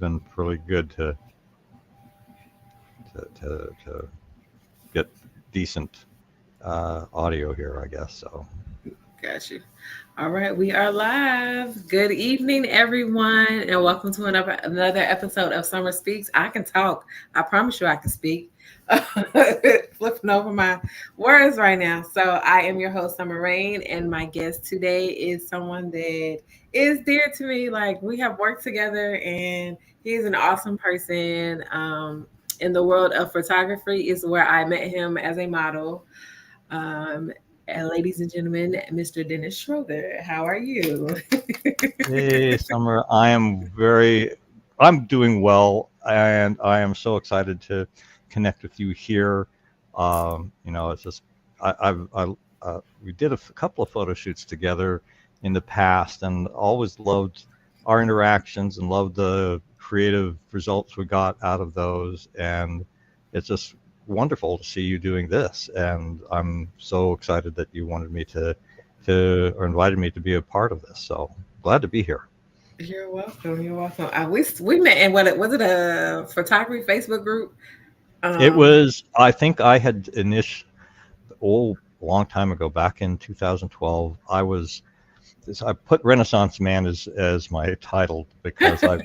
been really good to get decent audio here, I guess. So Got you. All right, we are live. Good evening, everyone, and welcome to another episode of Summer Speaks. I can talk. I promise you, I can speak. Flipping over my words right now. So, I am your host, Summer Rain, and my guest today is someone that is dear to me. Like we have worked together, and he's an awesome person. In the world of photography, is where I met him as a model. Um, and ladies and gentlemen, Mr. Dennis Schroeder, how are you? hey, Summer, I'm doing well, and I am so excited to connect with you here. It's just we did a couple of photo shoots together in the past, and always loved our interactions and loved the creative results we got out of those. And it's just wonderful to see you doing this, and I'm so excited that you wanted me to or invited me to be a part of this. So glad to be here. You're welcome. You're welcome. We met in what was it a photography Facebook group? It Um, was, I think I had a long time ago, back in 2012. I put Renaissance Man as my title because I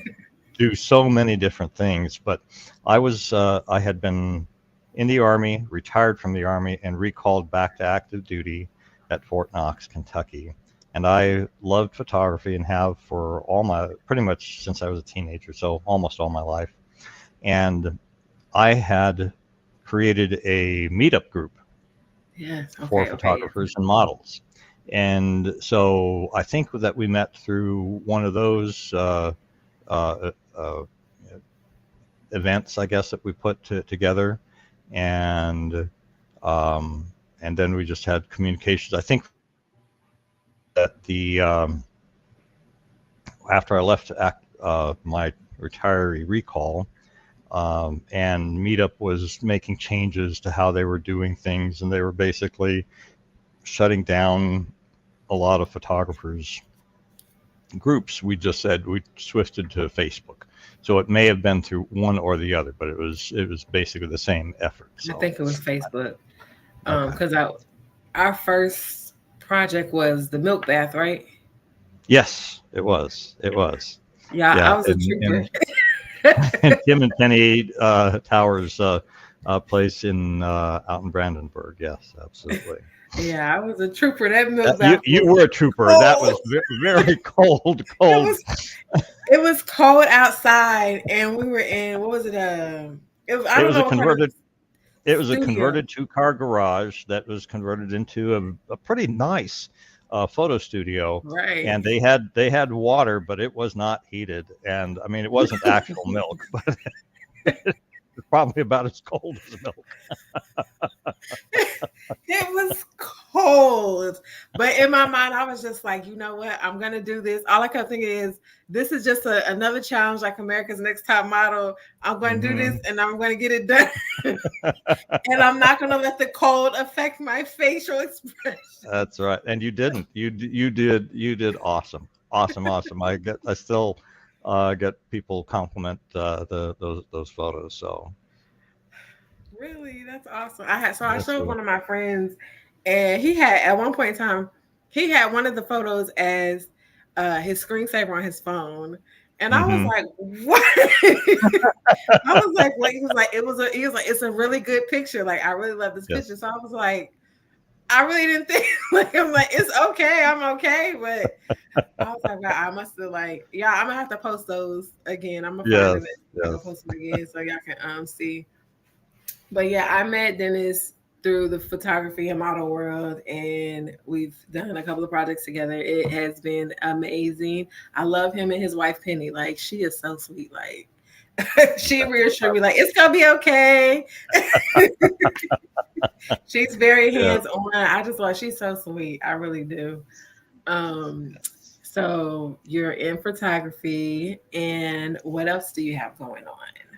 do so many different things. But I had been in the Army, retired from the Army, and recalled back to active duty at Fort Knox, Kentucky. And I loved photography and have for pretty much since I was a teenager, so almost all my life. And I had created a meetup group yes. for Okay. Okay. photographers and models. And so I think that we met through one of those uh, uh, events, I guess, that we put together, and um, and then we just had communications. I think that the after I left my retiree recall, and Meetup was making changes to how they were doing things, and they were basically shutting down a lot of photographers groups. We just said we switched to Facebook. So it may have been through one or the other, but it was basically the same effort. I So think it was Facebook. okay. Because our first project was the milk bath, right? Yes, it was. It was. Yeah, I Yeah, was a and trooper. and Tim and Penny Towers place in out in Brandenburg. Yes, absolutely. Yeah, I was a trooper. That milk You bath you was were a trooper. That cold. was very cold, It cold. was it was cold outside, and we were in what was it? I It don't was a know what kind of converted It was a studio. converted two-car garage that was converted into a pretty nice photo studio, Right. and they had water, but it was not heated, and I mean it wasn't actual milk, but it's probably about as cold as milk. It was cold. But in my mind, I was just like, you know what? I'm going to do this. All I kept thinking is, this is just another challenge like America's Next Top Model. I'm going to do this Hmm. and I'm going to get it done. And I'm not going to let the cold affect my facial expression. That's right, and you didn't. You did awesome, awesome, awesome. I still get people compliment those photos. So Really? That's awesome. I yes, showed one of my friends, and he had at one point in time, he had one of the photos as his screensaver on his phone. And I was hmm like, what? I was like, what? He was like, it's a really good picture. Like, I really love this picture. yes, So I was like, I really didn't think, like, I'm like, it's okay. I'm okay. But I was like, wow, I must have, like, yeah, I'm gonna have to post those again. I'm gonna find yes, them. I'm gonna yes. post them again so y'all can see. But yeah, I met Dennis through the photography and model world, and we've done a couple of projects together. It has been amazing. I love him and his wife Penny. Like she is so sweet. Like she reassured me, like it's gonna be okay. She's very Yeah. hands on. I just like she's so sweet. I really do. Um, so you're in photography, and what else do you have going on?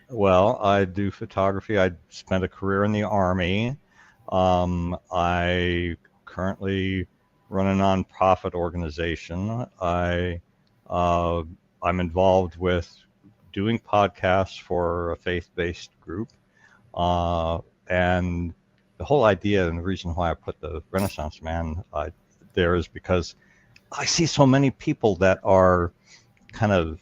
Well, I do photography. I spent a career in the Army. I currently run a nonprofit organization. Uh, I'm involved with doing podcasts for a faith-based group, and the whole idea and the reason why I put the Renaissance Man there is because I see so many people that are kind of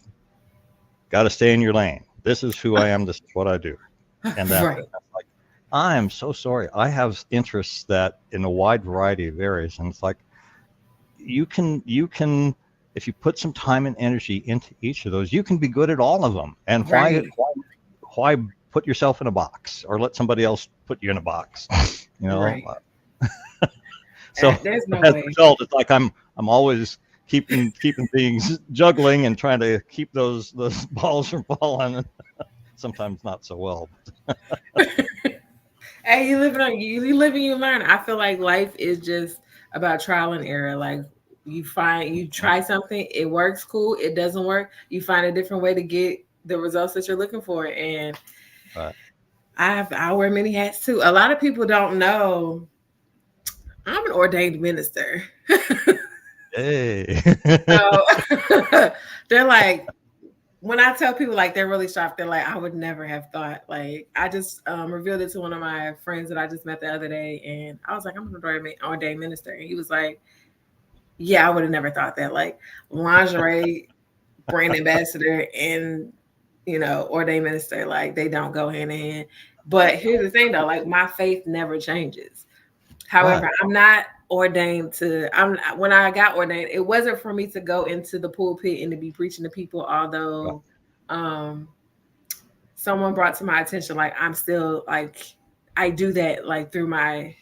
got to stay in your lane. This is who I am. This is what I do, and that's Right. it. Like, I am so sorry. I have interests that in a wide variety of areas, and it's like you can if you put some time and energy into each of those, you can be good at all of them. And Right. why put yourself in a box or let somebody else put you in a box? You know. Right. So There's no as a way. result, it's like I'm always keeping things juggling and trying to keep those balls from falling. Sometimes not so well. Hey, you live and you learn. I feel like life is just about trial and error. Like you try something, it works, cool. It doesn't work, you find a different way to get the results that you're looking for. And Right. I wear many hats too. A lot of people don't know I'm an ordained minister. Hey. So they're like, when I tell people, like, they're really shocked. They're like, I would never have thought. Like, I just revealed it to one of my friends that I just met the other day, and I was like, I'm an ordained minister, and he was like, yeah, I would have never thought that. Like, lingerie brand ambassador and ordained minister, like, they don't go hand in hand. But here's the thing, though, like, my faith never changes. However, Right. I'm not ordained to. When I got ordained, it wasn't for me to go into the pulpit and to be preaching to people. Right. Although, someone brought to my attention, like, I'm still like, I do that like through my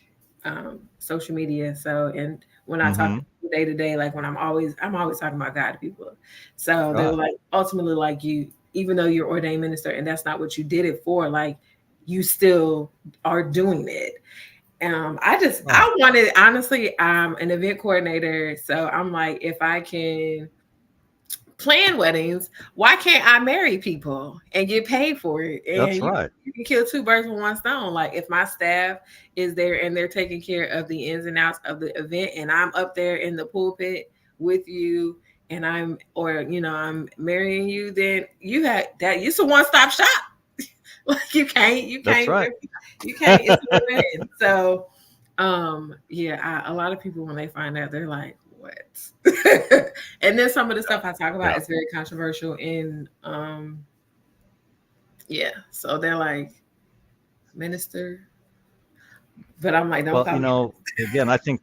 social media. So, and when I talk day to day, like when I'm always talking about God to people. So they were Right. like, ultimately, like, you, even though you're ordained minister and that's not what you did it for, like, you still are doing it. I wanted, honestly, I'm an event coordinator. So I'm like, if I can plan weddings, why can't I marry people and get paid for it? That's And right. you can kill two birds with one stone. Like, if my staff is there and they're taking care of the ins and outs of the event, and I'm up there in the pulpit with you, and I'm marrying you, then you have that. It's a one-stop shop. Like, That's right. it's a win. So a lot of people, when they find out, they're like, what? And then some of the stuff I talk about is very controversial in so they're like, minister, but I'm like, don't call me. Again, I think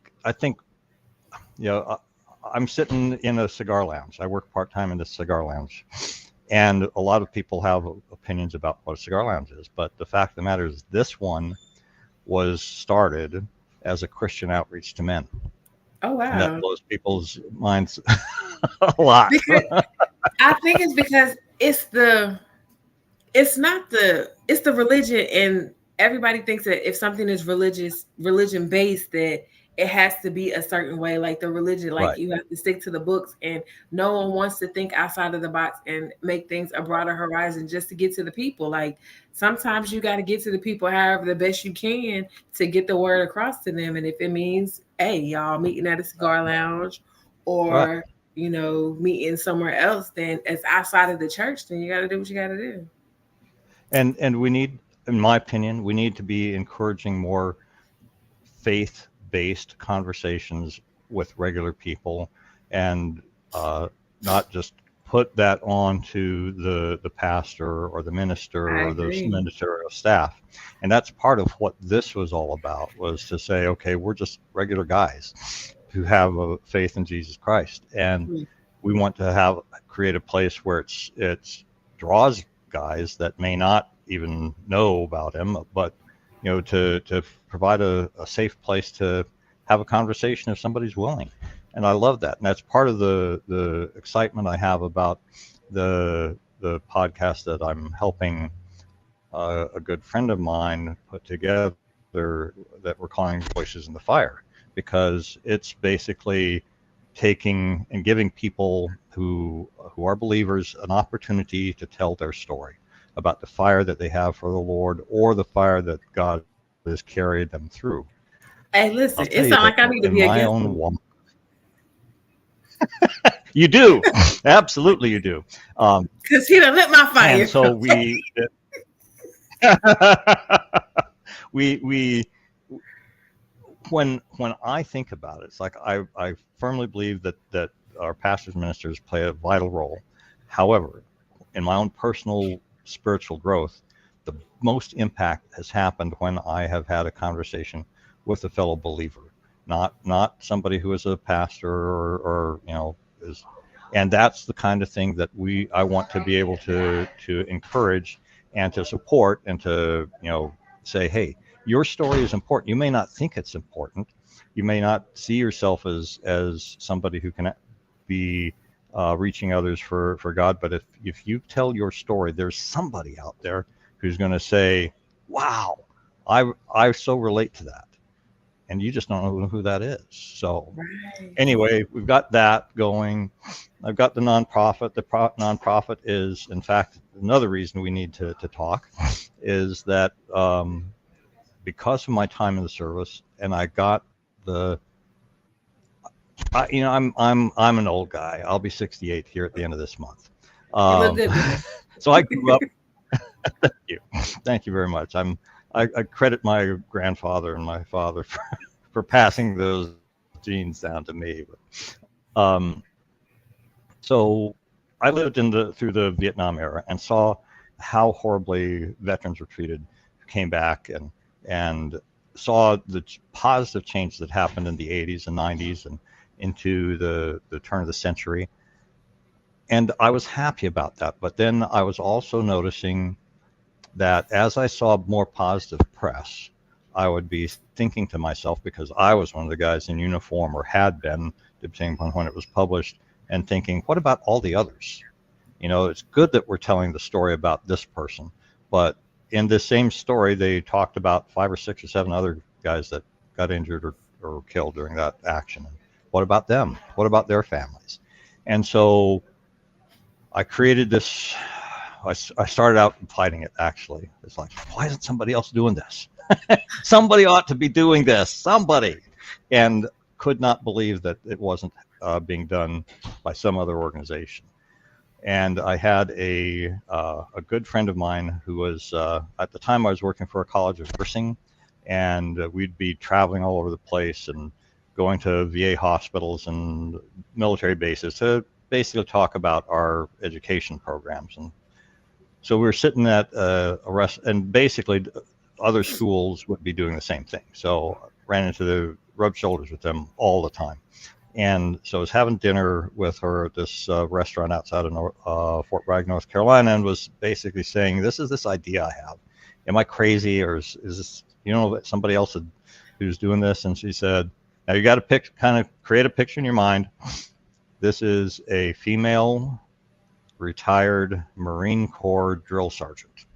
I'm sitting in a cigar lounge. I work part-time in this cigar lounge, and a lot of people have opinions about what a cigar lounge is, but the fact of the matter is this one was started as a Christian outreach to men. Oh, wow. And that blows people's minds a lot. I think it's because it's the religion, and everybody thinks that if something is religion based, that it has to be a certain way, like the religion, like Right. You have to stick to the books, and no one wants to think outside of the box and make things a broader horizon just to get to the people. Like, sometimes you got to get to the people however the best you can to get the word across to them. And if it means, hey, y'all meeting at a cigar lounge, or meeting somewhere else, then it's outside of the church, then you got to do what you got to do. And we need, in my opinion, we need to be encouraging more faith-based conversations with regular people, and not just put that on to the pastor or the minister or the ministerial staff. And that's part of what this was all about, was to say, okay, we're just regular guys who have a faith in Jesus Christ, and we want to create a place where it's draws guys that may not even know about him, but to provide a safe place to have a conversation if somebody's willing. And I love that, and that's part of the excitement I have about the podcast that I'm helping a good friend of mine put together, that we're calling Voices in the Fire, because it's basically taking and giving people who are believers an opportunity to tell their story about the fire that they have for the Lord, or the fire that God has carried them through. Hey, listen, it sounds like I need to be a guest. You do. Absolutely you do. Because he done lit my fire. And so we when I think about it, it's like I firmly believe that our pastors and ministers play a vital role. However, in my own personal spiritual growth, the most impact has happened when I have had a conversation with a fellow believer, not somebody who is a pastor or is, and that's the kind of thing that I want to be able to encourage and to support and to say, hey, your story is important. You may not think it's important. You may not see yourself as somebody who can be reaching others for God. But if you tell your story, there's somebody out there who's going to say, wow, I so relate to that. And you just don't know who that is. So anyway, we've got that going. I've got the nonprofit. The nonprofit is, in fact, another reason we need to talk is that because of my time in the service, and I got I'm an old guy. I'll be 68 here at the end of this month. You look good. So I grew up. Thank you very much. I credit my grandfather and my father for passing those genes down to me. So I lived through the Vietnam era and saw how horribly veterans were treated, came back and saw the positive change that happened in the 80s and 90s and into the turn of the century. And I was happy about that. But then I was also noticing that as I saw more positive press, I would be thinking to myself, because I was one of the guys in uniform, or had been, depending upon when it was published, and thinking, what about all the others? It's good that we're telling the story about this person, but in this same story, they talked about 5 or 6 or 7 other guys that got injured or killed during that action. And what about them? What about their families? And so I created this. I started out fighting it, actually. It's like, why isn't somebody else doing this? Somebody ought to be doing this. Somebody. And could not believe that it wasn't being done by some other organization. And I had a good friend of mine who was, at the time I was working for a college of nursing, and we'd be traveling all over the place and going to VA hospitals and military bases to basically talk about our education programs. And so we were sitting at a rest, and basically other schools would be doing the same thing. So I rubbed shoulders with them all the time. And so I was having dinner with her at this restaurant outside of Fort Bragg, North Carolina, and was basically saying, this is this idea I have. Am I crazy, or is this, somebody else who's doing this? And she said, now you got to kind of create a picture in your mind. This is a female retired Marine Corps drill sergeant.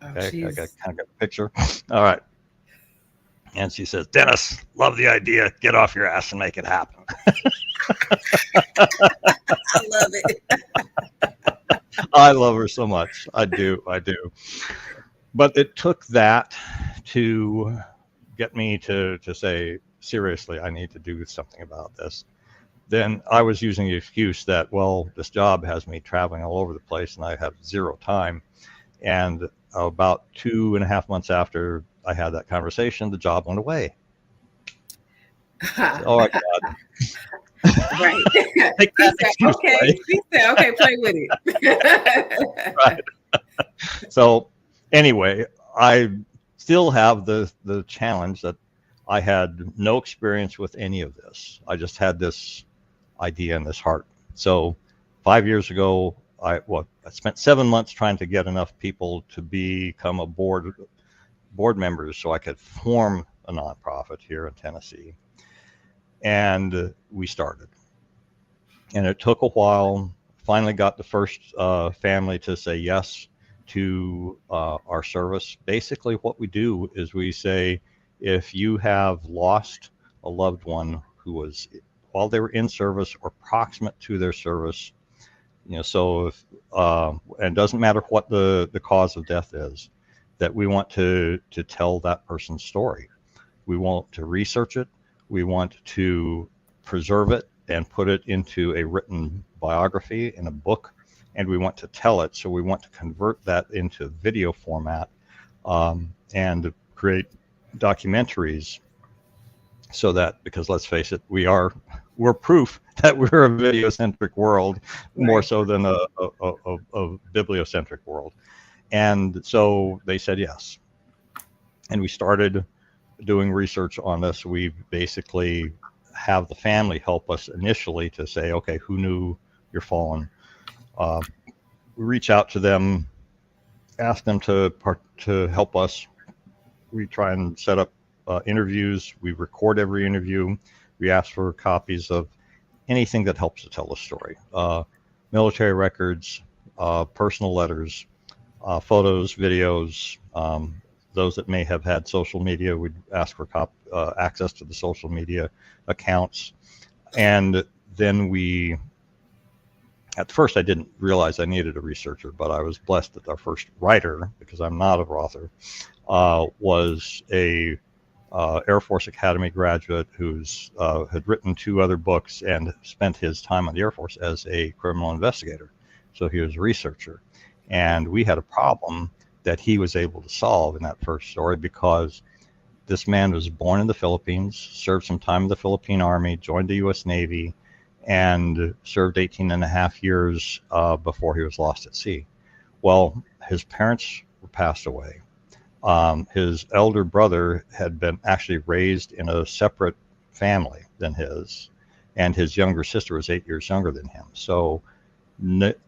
Okay, I kind of got a picture. All right. And she says, Dennis, love the idea. Get off your ass and make it happen. I love it. I love her so much. I do. But it took that to get me to say, seriously, I need to do something about this. Then I was using the excuse that, well, this job has me traveling all over the place and I have zero time. And about 2.5 months after I had that conversation, the job went away. Oh my God. Right. She said, okay, play with it. Right. So anyway, I still have the challenge that I had no experience with any of this. I just had this idea in this heart. So 5 years ago, I spent 7 months trying to get enough people to become a board members so I could form a nonprofit here in Tennessee. And we started. And it took a while. Finally got the first family to say yes to our service. Basically what we do is we say, if you have lost a loved one who was, while they were in service or proximate to their service, so if, and it doesn't matter what the cause of death is, that we want to tell that person's story. We want to research it. We want to preserve it and put it into a written biography in a book, and we want to tell it. So we want to convert that into video format, and create documentaries, so that, because let's face it, we're proof that we're a video-centric world, more Right. so than a bibliocentric world. And so they said yes. And we started doing research on this. We basically have the family help us initially to say, okay, who knew your fallen? We reach out to them, ask them to help us. We try and set up interviews. We record every interview. We ask for copies of anything that helps to tell the story. Military records, personal letters, photos, videos. Those that may have had social media, we'd ask for access to the social media accounts. And then at first I didn't realize I needed a researcher, but I was blessed that our first writer, because I'm not a author, was a Air Force Academy graduate who's had written 2 other books and spent his time on the Air Force as a criminal investigator. So he was a researcher. And we had a problem that he was able to solve in that first story, because this man was born in the Philippines, served some time in the Philippine Army, joined the U.S. Navy, and served 18 and a half years before he was lost at sea. Well, his parents were passed away. His elder brother had been actually raised in a separate family than his, and his younger sister was 8 years younger than him. So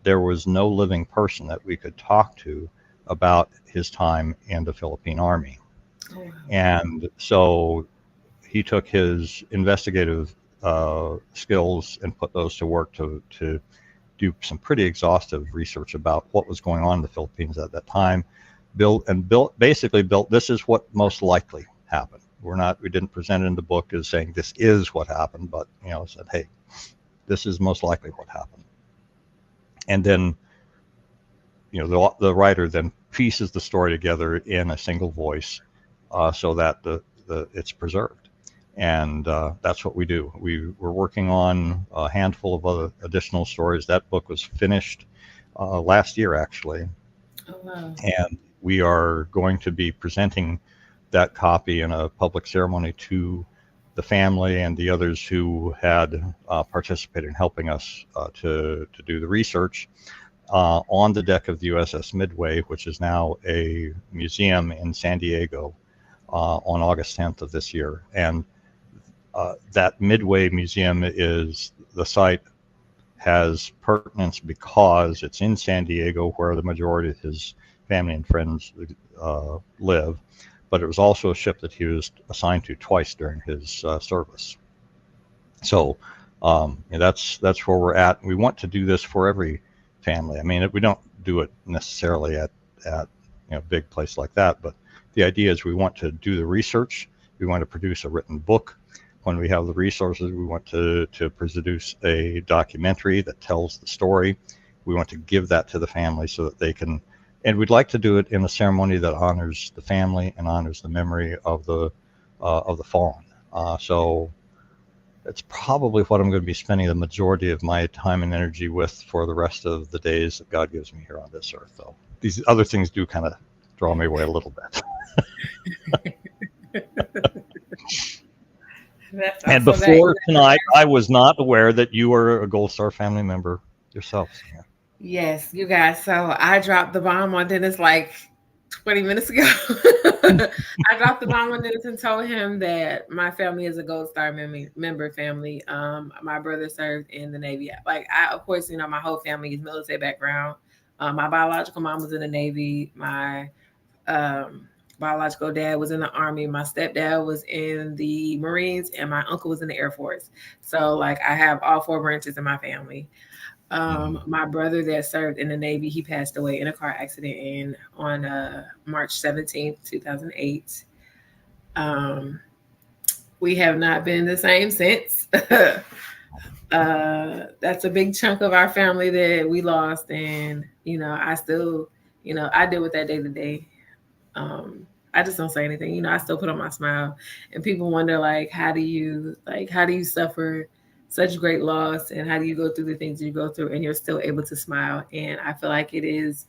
there was no living person that we could talk to about his time in the Philippine Army. Oh, wow. And so he took his investigative skills and put those to work to do some pretty exhaustive research about what was going on in the Philippines at that time. Basically built, this is what most likely happened. We didn't present it in the book as saying this is what happened, but said, hey, this is most likely what happened. And then the writer then pieces the story together in a single voice, so that it's preserved. And that's what we do. We're working on a handful of other additional stories. That book was finished last year, actually. Oh, wow. And we are going to be presenting that copy in a public ceremony to the family and the others who had participated in helping us to do the research, on the deck of the USS Midway, which is now a museum in San Diego, on August 10th of this year. And that Midway Museum the site has pertinence because it's in San Diego, where the majority of his family and friends live. But it was also a ship that he was assigned to twice during his service. So that's where we're at. We want to do this for every family. I mean, we don't do it necessarily at a big place like that, but the idea is we want to do the research. We want to produce a written book. When we have the resources, we want to produce a documentary that tells the story. We want to give that to the family so that they can, and we'd like to do it in a ceremony that honors the family and honors the memory of the fallen. So it's probably what I'm going to be spending the majority of my time and energy with for the rest of the days that God gives me here on this earth, though. These other things do kind of draw me away a little bit. And before tonight, I was not aware that you were a Gold Star family member yourself. Yes, you guys. So I dropped the bomb on Dennis like 20 minutes ago. I dropped the bomb on Dennis and told him that my family is a Gold Star member family. My brother served in the Navy. Of course, my whole family is military background. My biological mom was in the Navy. My biological dad was in the Army. My stepdad was in the Marines, and my uncle was in the Air Force. So I have all 4 branches in my family. My brother that served in the Navy, he passed away in a car accident on March 17th, 2008. We have not been the same since. That's a big chunk of our family that we lost. And, I still, I deal with that day to day. I just don't say anything. I still put on my smile, and people wonder how do you suffer such great loss, and how do you go through the things you go through and you're still able to smile. And I feel like it is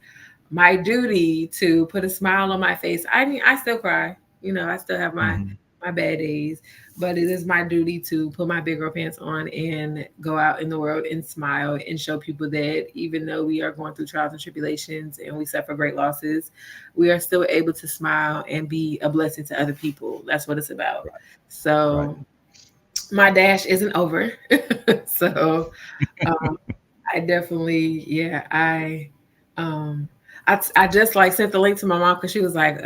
my duty to put a smile on my face. I mean, I still cry, I still have my bad days, but it is my duty to put my big girl pants on and go out in the world and smile and show people that even though we are going through trials and tribulations and we suffer great losses, we are still able to smile and be a blessing to other people. That's what it's about. Right. So my dash isn't over. So I definitely, I just like sent the link to my mom because she was like,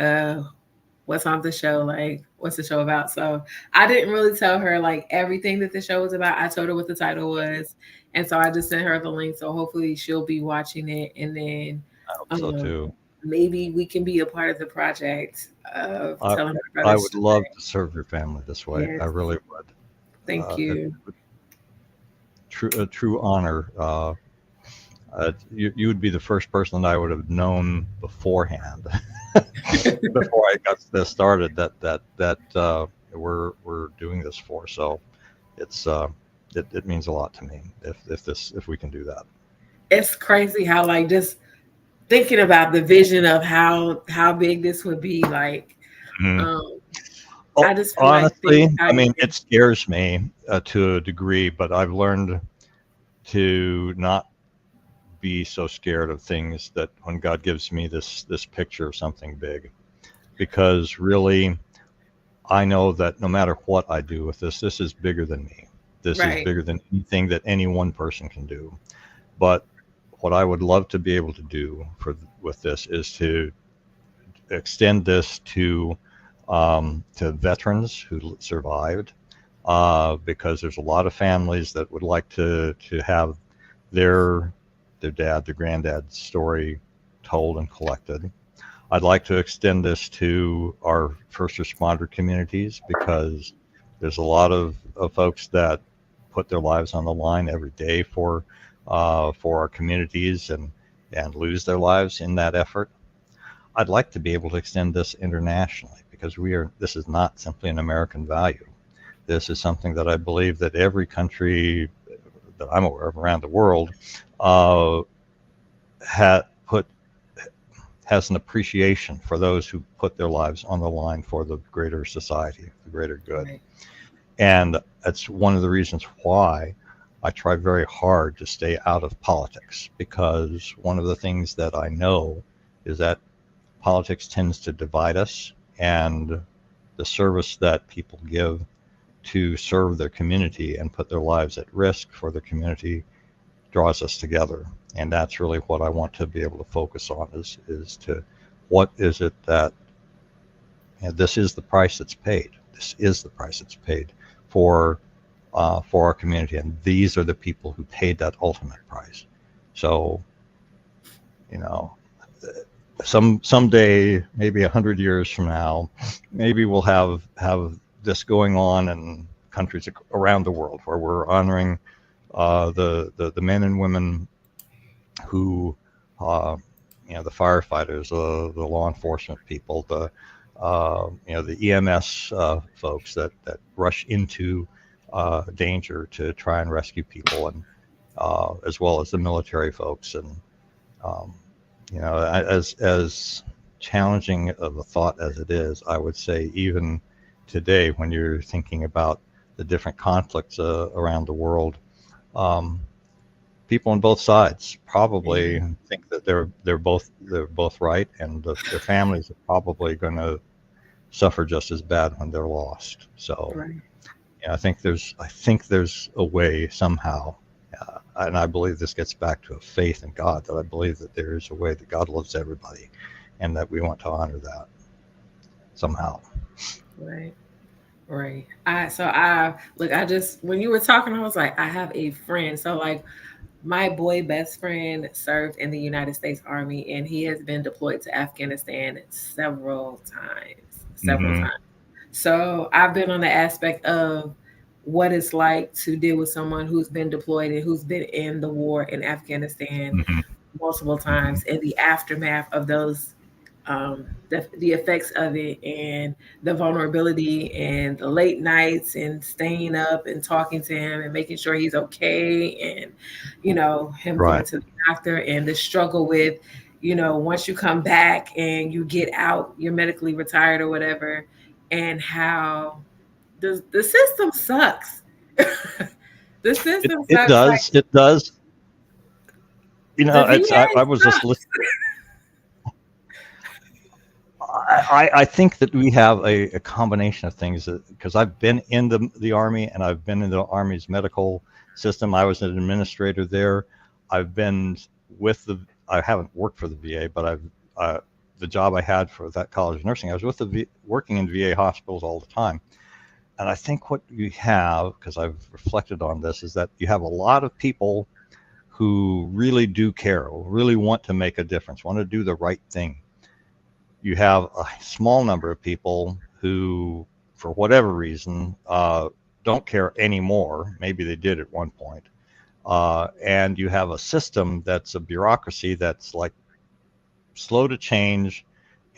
what's on the show? Like, what's the show about? So I didn't really tell her like everything that the show was about. I told her what the title was. And so I just sent her the link. So hopefully she'll be watching it. And then I hope so too. Maybe we can be a part of the project of telling her about I would love to serve your family this way. Yes. I really would. Thank you. A true honor. You would be the first person that I would have known beforehand, before I got this started, that we're doing this for. So it's it means a lot to me if we can do that. It's crazy how like just thinking about the vision of how big this would be. Like, I just feel honestly, I mean, it scares me to a degree, but I've learned to not be so scared of things, that when God gives me this picture of something big, because really I know that no matter what I do with this is bigger than me. This is bigger than anything that any one person can do. But what I would love to be able to do with this is to extend this to veterans who survived, because there's a lot of families that would like to have their dad, their granddad's story told and collected. I'd like to extend this to our first responder communities, because there's a lot of folks that put their lives on the line every day for our communities and lose their lives in that effort. I'd like to be able to extend this internationally, because this is not simply an American value. This is something that I believe that every country that I'm aware of around the world has an appreciation for those who put their lives on the line for the greater society, the greater good. Right. And that's one of the reasons why I try very hard to stay out of politics, because one of the things that I know is that politics tends to divide us, and the service that people give to serve their community and put their lives at risk for their community draws us together. And that's really what I want to be able to focus on, is to what is it that, this is the price that's paid. This is the price that's paid for our community, and these are the people who paid that ultimate price. So, someday, maybe 100 years from now, maybe we'll have this going on in countries around the world, where we're honoring the men and women who, the firefighters, the law enforcement people, the EMS folks that rush into danger to try and rescue people, and as well as the military folks. And as challenging of a thought as it is, I would say even today, when you're thinking about the different conflicts around the world, people on both sides probably think that they're both right, and their families are probably going to suffer just as bad when they're lost. So, I think there's a way somehow, and I believe this gets back to a faith in God, that I believe that there is a way that God loves everybody, and that we want to honor that somehow. Right. When you were talking, I was like, I have a friend. So like, my boy best friend served in the United States Army, and he has been deployed to Afghanistan several times. So I've been on the aspect of what it's like to deal with someone who's been deployed and who's been in the war in Afghanistan multiple times, and the aftermath of those the effects of it and the vulnerability and the late nights and staying up and talking to him and making sure he's okay, and him going Right. to the doctor, and the struggle with once you come back and you get out, you're medically retired or whatever, and how the system sucks. The It, system it sucks. Like does. It does. the It's. I VA was just sucks. listening. I think that we have a combination of things, because I've been in the Army, and I've been in the Army's medical system. I was an administrator there. I've been I haven't worked for the VA, but the job I had for that College of Nursing, I was working in VA hospitals all the time. And I think what you have, because I've reflected on this, is that you have a lot of people who really do care, who really want to make a difference, want to do the right thing. You have a small number of people who, for whatever reason, don't care anymore. Maybe they did at one point. And you have a system that's a bureaucracy that's like slow to change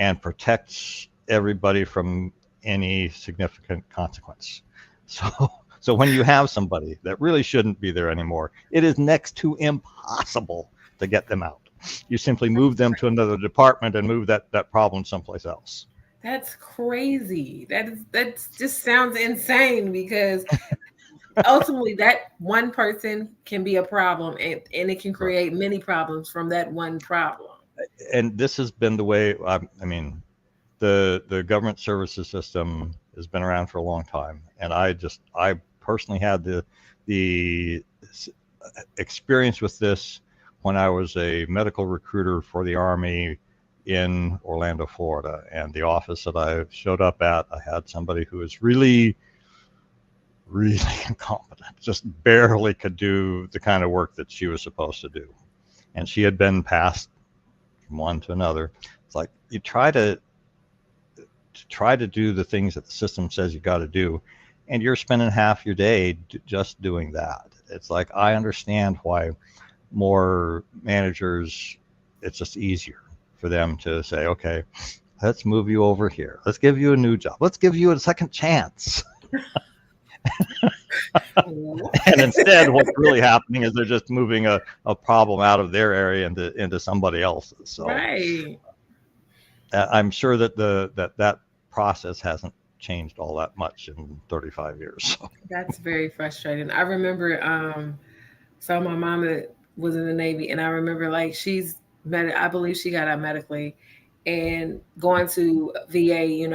and protects everybody from any significant consequence. So when you have somebody that really shouldn't be there anymore, it is next to impossible to get them out. You simply move them to another department and move that problem someplace else. That's crazy. That just sounds insane, because ultimately that one person can be a problem, and it can Right. create many problems from that one problem. And this has been the way. I mean, the government services system has been around for a long time, and I personally had the experience with this when I was a medical recruiter for the Army in Orlando, Florida. And the office that I showed up at, I had somebody who was really, really incompetent, just barely could do the kind of work that she was supposed to do. And she had been passed from one to another. It's like you try to do the things that the system says you got to do, and you're spending half your day just doing that. It's like, I understand why more managers, it's just easier for them to say, okay, let's move you over here, let's give you a new job, let's give you a second chance. And instead, what's really happening is they're just moving a problem out of their area into somebody else's. So Right. I'm sure that that process hasn't changed all that much in 35 years. So. That's very frustrating. I remember, so my mama was in the Navy, and I remember like I believe she got out medically, and going to VA,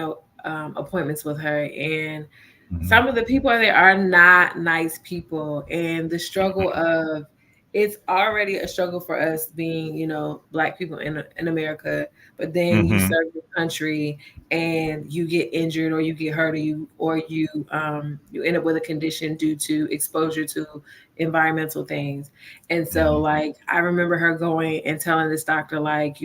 appointments with her, and Mhm. some of the people there are not nice people, and the struggle of it's already a struggle for us being black people in America, but then you Mhm. serve your country and you get injured or you get hurt, or you end up with a condition due to exposure to environmental things. And so Mhm. like I remember her going and telling this doctor, like,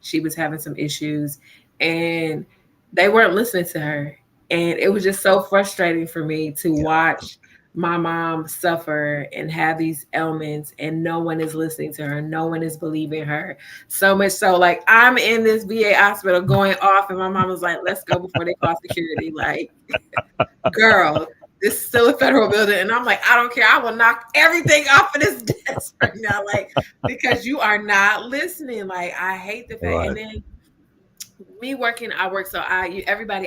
she was having some issues, and they weren't listening to her. And it was just so frustrating for me to Yeah. watch my mom suffer and have these ailments, and no one is listening to her. No one is believing her. So much so, like, I'm in this VA hospital going off, and my mom was like, let's go before they call security. Like, girl, this is still a federal building. And I'm like, I don't care. I will knock everything off of this desk right now. Like, because you are not listening. Like, I hate the fact. And Right. then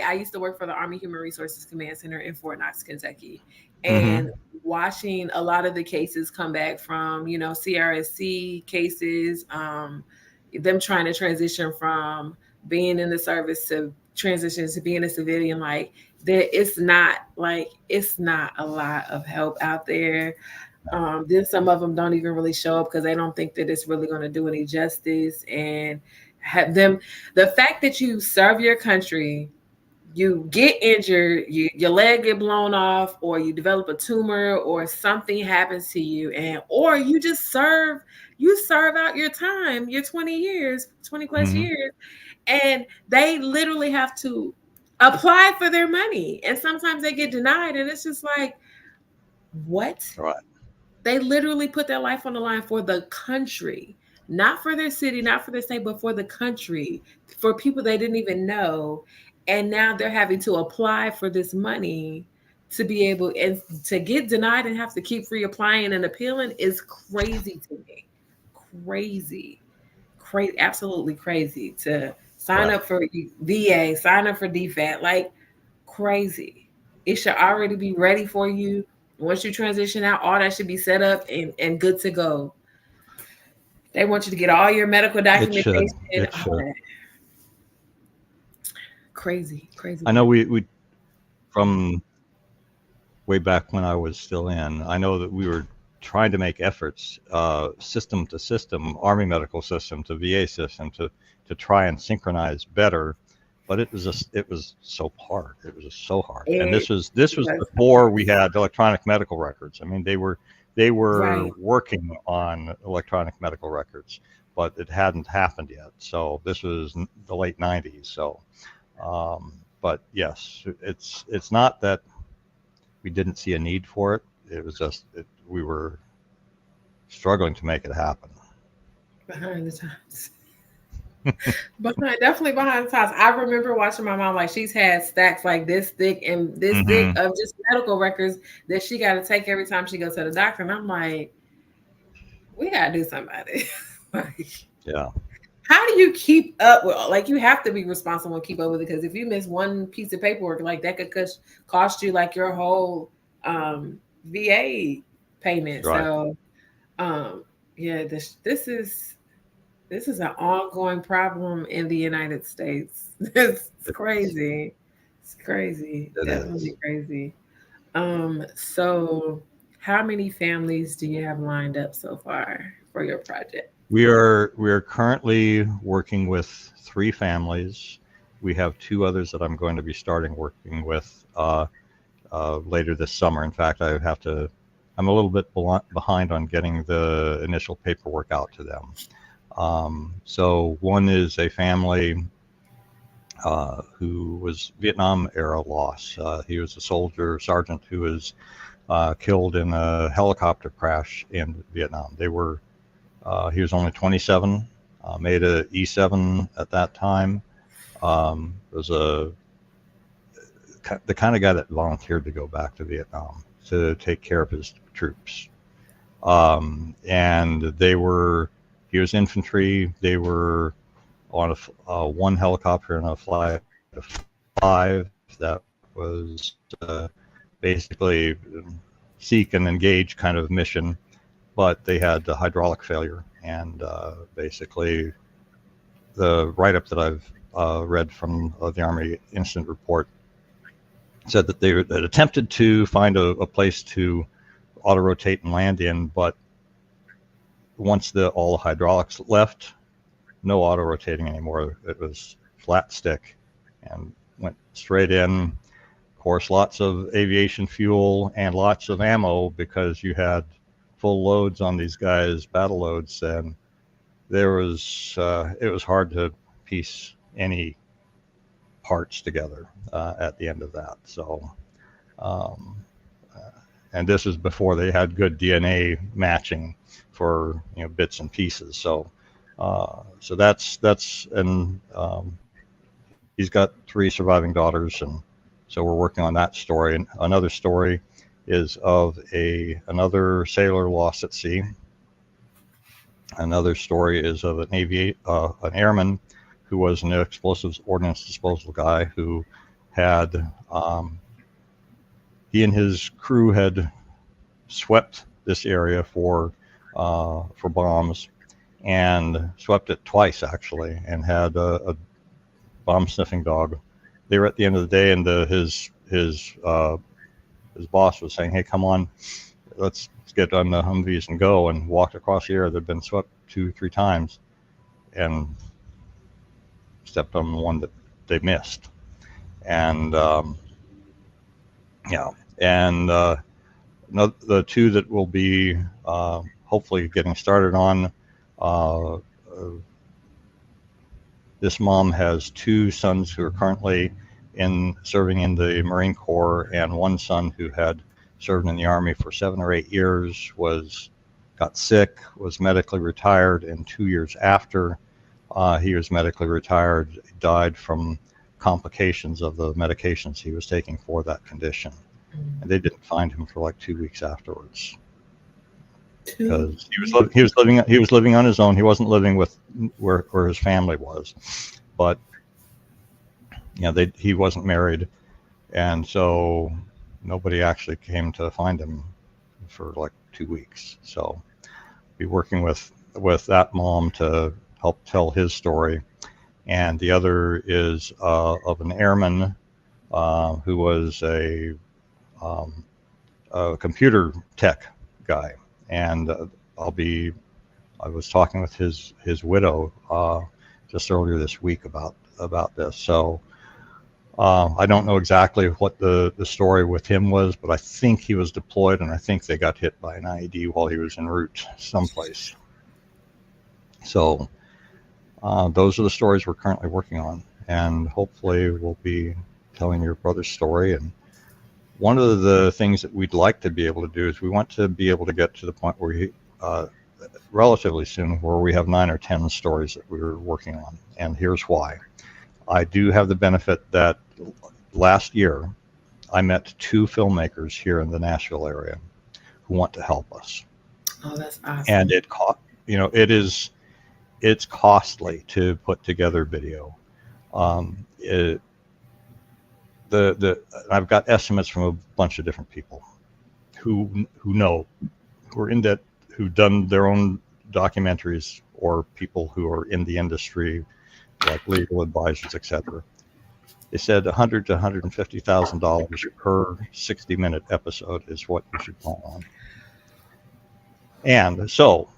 I used to work for the Army Human Resources Command Center in Fort Knox, Kentucky, and Mhm. watching a lot of the cases come back from CRSC cases, them trying to transition from being in the service to transition to being a civilian. Like, it's not a lot of help out there. Then some of them don't even really show up because they don't think that it's really going to do any justice. And have them, the fact that you serve your country, you get injured, your leg get blown off, or you develop a tumor, or something happens to you, and or you serve out your time, your 20 years, 20 plus Mhm. years, and they literally have to apply for their money, and sometimes they get denied, and it's just like, what? Right. They literally put their life on the line for the country. not for their city, not for their state, but for the country, for people they didn't even know. And now they're having to apply for this money to be able and to get denied and have to keep reapplying and appealing is crazy to me. Crazy. Crazy, absolutely crazy to sign Right. up for VA, sign up for DFAT, like crazy. It should already be ready for you. Once you transition out, all that should be set up and good to go. They want you to get all your medical It should. documentation, It all should. that. Crazy, crazy, I know crazy. we from way back when I was still in, I know that we were trying to make efforts, system to system, Army medical system to VA system, to try and synchronize better. But it was so hard. It was just so hard. And It this was was before we had electronic medical records. I mean, they were right. working on electronic medical records, but it hadn't happened yet. So this was the late '90s. So, but yes, it's not that we didn't see a need for it. It was just we were struggling to make it happen. Behind the times. Definitely behind the times. I remember watching my mom, like she's had stacks like this thick and this thick Hmm. of just medical records that she got to take every time she goes to the doctor. And I'm like, we gotta do something about it. Like, Yeah, how do you keep up with, like, you have to be responsible and keep up with it, because if you miss one piece of paperwork, like that could cost you like your whole VA payment. right. So um yeah, this is an ongoing problem in the United States. It's It is. crazy. It's crazy. It is. Definitely crazy. So how many families do you have lined up so far for your project? We are currently working with 3 families. We have 2 others that I'm going to be starting working with later this summer. In fact, I'm a little bit behind on getting the initial paperwork out to them. So one is a family who was Vietnam era loss. He was a soldier sergeant who was killed in a helicopter crash in Vietnam. He was only 27, made a E7 at that time. Was the kind of guy that volunteered to go back to Vietnam to take care of his troops. And he was infantry. They were on one helicopter in a flight of 5 that was basically seek and engage kind of mission, but they had a hydraulic failure. And basically, the write-up that I've read from the Army Incident Report said that they had attempted to find a place to auto rotate and land in, but once all the hydraulics left, no auto rotating anymore. It was flat stick and went straight in. Of course, lots of aviation fuel and lots of ammo because you had full loads on these guys, battle loads, and it was hard to piece any parts together at the end of that. So, um, and this is before they had good DNA matching for bits and pieces. So that's and he's got 3 surviving daughters, and so we're working on that story. And another story is of another sailor lost at sea. Another story is of an airman who was an explosives ordnance disposal guy who had he and his crew had swept this area for bombs, and swept it twice actually, and had a bomb sniffing dog. They were at the end of the day, and his boss was saying, "Hey, come on, let's get on the Humvees and go." And walked across the area that had been swept 2-3 times, and stepped on the one that they missed. And yeah, and the 2 that will be hopefully getting started on. Uh, this mom has 2 sons who are currently serving in the Marine Corps, and one son who had served in the Army for 7 or 8 years, was got sick, was medically retired, and 2 years after he was medically retired, died from complications of the medications he was taking for that condition. And they didn't find him for like 2 weeks afterwards because he was living on his own. He wasn't living with where his family was, but he wasn't married, and so nobody actually came to find him for like 2 weeks. So be working with that mom to help tell his story. And the other is of an airman who was a computer tech guy. And I was talking with his widow just earlier this week about this. So I don't know exactly what the story with him was, but I think he was deployed, and I think they got hit by an IED while he was en route someplace. So those are the stories we're currently working on, and hopefully we'll be telling your brother's story. And one of the things that we'd like to be able to do is we want to be able to get to the point where relatively soon where we have 9 or 10 stories that we're working on. And here's why. I do have the benefit that last year I met 2 filmmakers here in the Nashville area who want to help us. Oh, that's awesome. And it's costly to put together video. I've got estimates from a bunch of different people who are in that, who've done their own documentaries, or people who are in the industry, like legal advisors, etc. They said $100,000 to $150,000 per 60-minute episode is what you should plan on. And so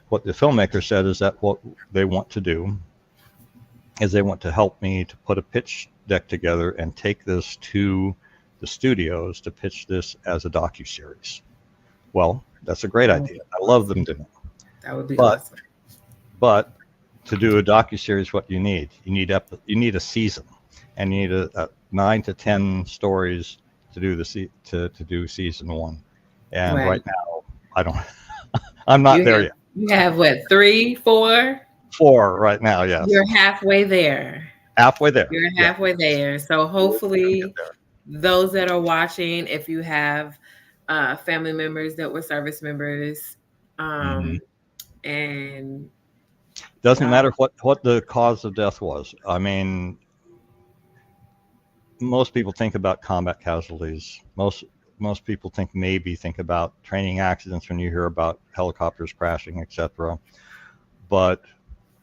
what the filmmaker said is that what they want to do is they want to help me to put a pitch deck together and take this to the studios to pitch this as a docuseries. Well, that's a great idea. I love them doing it. That would be awesome. But to do a docuseries, what you need a season, and you need a 9 to 10 stories to do to do season 1. And right now, I'm not there yet. You have what, 3, 4? 4 right now, yes. You're halfway there. You're halfway there. So hopefully those that are watching, if you have family members that were service members, and doesn't matter what the cause of death was. I mean, most people think about combat casualties. Most people think about training accidents when you hear about helicopters crashing, etc. But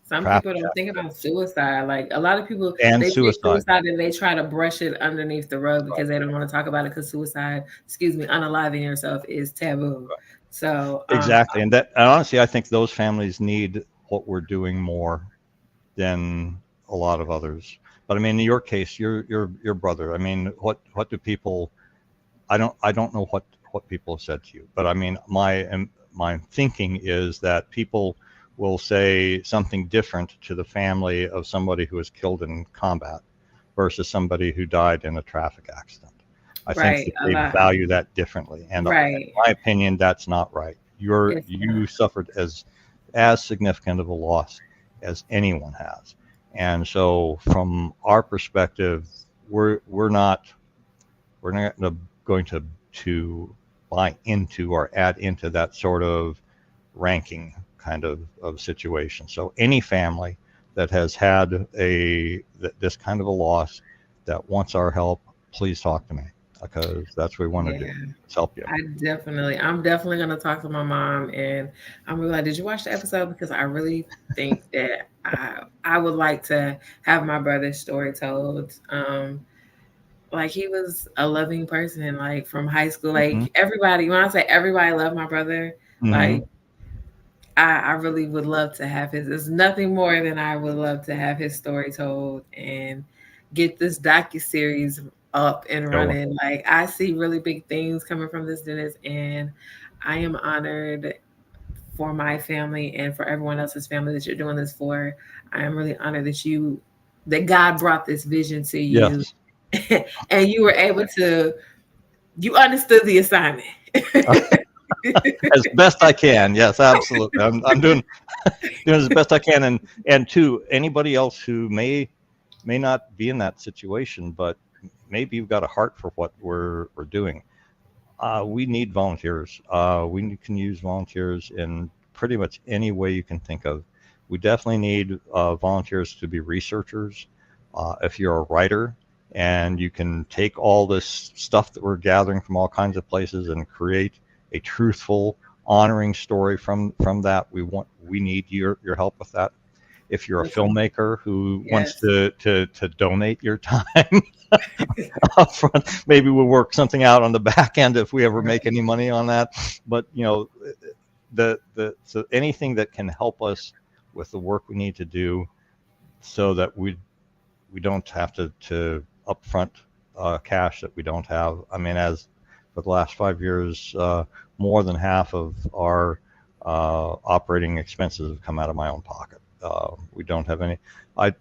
some people don't think about suicide. Like a lot of people, they suicide and they try to brush it underneath the rug because they don't want to talk about it, because suicide, unaliving yourself is taboo. Right. So exactly, and honestly, I think those families need what we're doing more than a lot of others. But I mean, in your case, your brother. I mean, what do people? I don't know what people have said to you, but I mean, my thinking is that people will say something different to the family of somebody who was killed in combat versus somebody who died in a traffic accident. I think they value that differently, and in my opinion, that's not right. You suffered as significant of a loss as anyone has, and so from our perspective, we're not going to buy into or add into that sort of ranking kind of situation. So any family that has had this kind of a loss that wants our help, please talk to me, because that's what we want to do. Let's help you. I'm definitely going to talk to my mom, and I'm really like, did you watch the episode? Because I really think that I would like to have my brother's story told. Like, he was a loving person, like from high school, like everybody, when I say everybody loved my brother, like I really would love to have there's nothing more than I would love to have his story told and get this docuseries up and running. Like, I see really big things coming from this, Dennis, and I am honored for my family and for everyone else's family that you're doing this for. I am really honored that God brought this vision to you. Yes. And you were able to, you understood the assignment. as best I can. Yes, absolutely. I'm doing as best I can, and to anybody else who may not be in that situation, but maybe you've got a heart for what we're doing. We need volunteers. We can use volunteers in pretty much any way you can think of. We definitely need volunteers to be researchers. If you're a writer and you can take all this stuff that we're gathering from all kinds of places and create a truthful, honoring story from that, we need your help with that. If you're a filmmaker who wants to donate your time up front, maybe we'll work something out on the back end if we ever make any money on that. But so anything that can help us with the work we need to do, so that we don't have to upfront cash that we don't have. I mean, as for the last 5 years, more than half of our operating expenses have come out of my own pocket. We don't have any.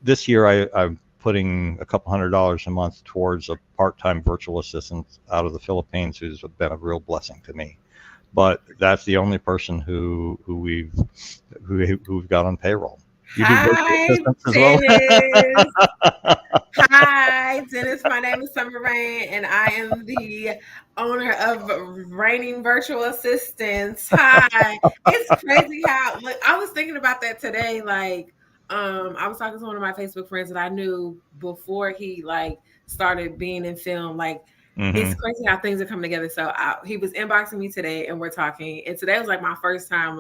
This year I'm putting a couple $100 a month towards a part-time virtual assistant out of the Philippines who's been a real blessing to me. But that's the only person who we've got on payroll. You do virtual assistants as well? Hi, Dennis. My name is Summer Rain, and I am the owner of Raining Virtual Assistants. Hi. It's crazy how, like, I was thinking about that today. Like, I was talking to one of my Facebook friends that I knew before he started being in film. Like, it's crazy how things are coming together. So he was inboxing me today, and we're talking. And today was my first time